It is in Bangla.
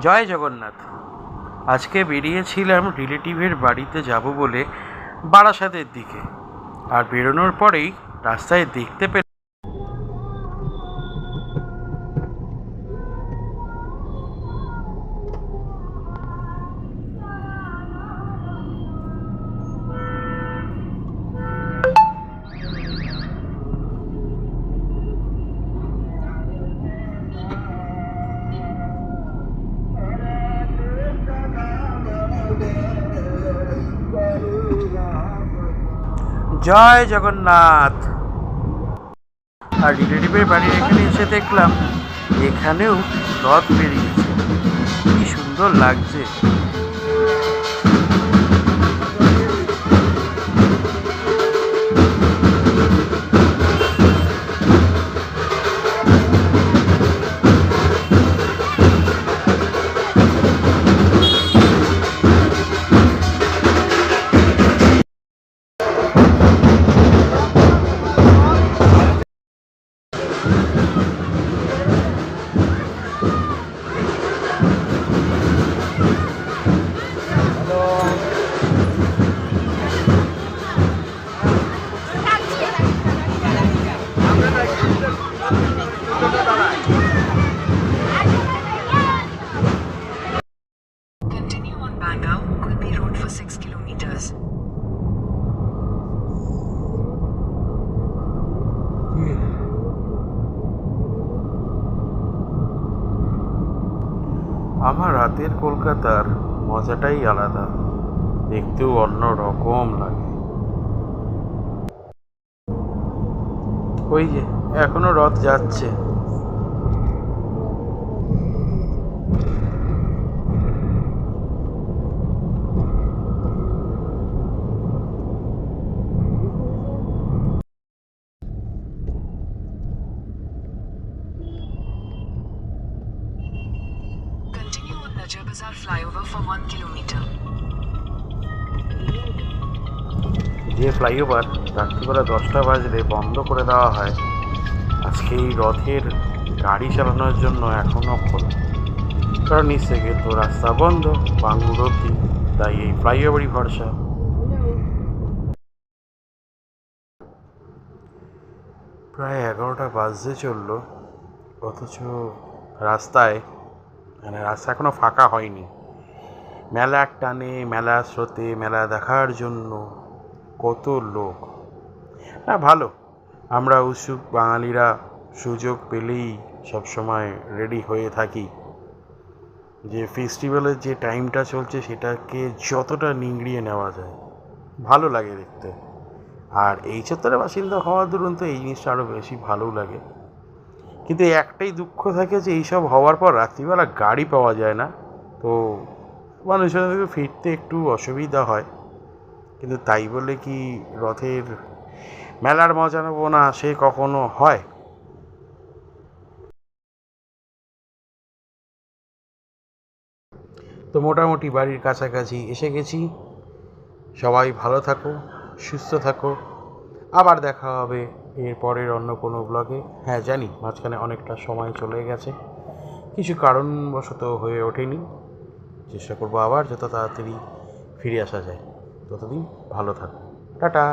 জয় জগন্নাথ। আজকে বেরিয়েছিলাম রিলেটিভের বাড়িতে যাব বলে বারাসাতের দিকে। আর বেরোনোর পরেই রাস্তায় দেখতে পেলাম জয় জগন্নাথ। আর রিলেটিভের বাড়ির এখানে এসে দেখলাম এখানেও রথ বেরিয়েছে, কি সুন্দর লাগছে। Continue on Bangau, Kulpi Road for 6 kilometers. আমার রাতের কলকাতার মজাটাই আলাদা, দেখতেও অন্য রকম লাগে। ওই যে এখনো রথ যাচ্ছে। Continue on Najar Bazar flyover for 1 kilometer. যে ফ্লাইওভার রাত্রিবেলা 10টা বাজলে বন্ধ করে দেওয়া হয়, আজকে এই রথের গাড়ি চালানোর জন্য এখনও খোলা, কারণ নিচ থেকে তো রাস্তা বন্ধ বাঙ্গুর অব্দি, তাই এই ফ্লাইওভারই ভরসা। প্রায় 11টা বাজতে চললো, অথচ রাস্তায় রাস্তা এখনও ফাঁকা হয়নি। মেলার টানে, মেলা স্রোতে, মেলা দেখার জন্য কত লোক। না ভালো, আমরা উৎসুক বাঙালিরা সুযোগ পেলেই সবসময় রেডি হয়ে থাকি যে ফেস্টিভ্যালের যে টাইমটা চলছে সেটাকে যতটা নিংড়িয়ে নেওয়া যায়, ভালো লাগে দেখতে। আর এই চত্বরের বাসিন্দা হওয়ার দরুন তো এই জিনিসটা আরও বেশি ভালো লাগে। কিন্তু একটাই দুঃখ থাকে যে এইসব হওয়ার পর রাত্রিবেলা গাড়ি পাওয়া যায় না, তো মানুষের ফিরতে একটু অসুবিধা হয়। কিন্তু তাই বলে কি রথের মেলার মজা নেবো না, সে কখনো হয়? তো মোটামুটি বাড়ির কাছাকাছি এসে গেছি। সবাই ভালো থাকো, সুস্থ থাকো, আবার দেখা হবে এর পরের অন্য কোনো ব্লগে। হ্যাঁ জানি মাঝখানে অনেকটা সময় চলে গেছে, কিছু কারণবশত হয়ে ওঠেনি। চেষ্টা করবো আবার যত তাড়াতাড়ি ফিরে আসা যায়। ততদিন ভালো থাকো, টাটা।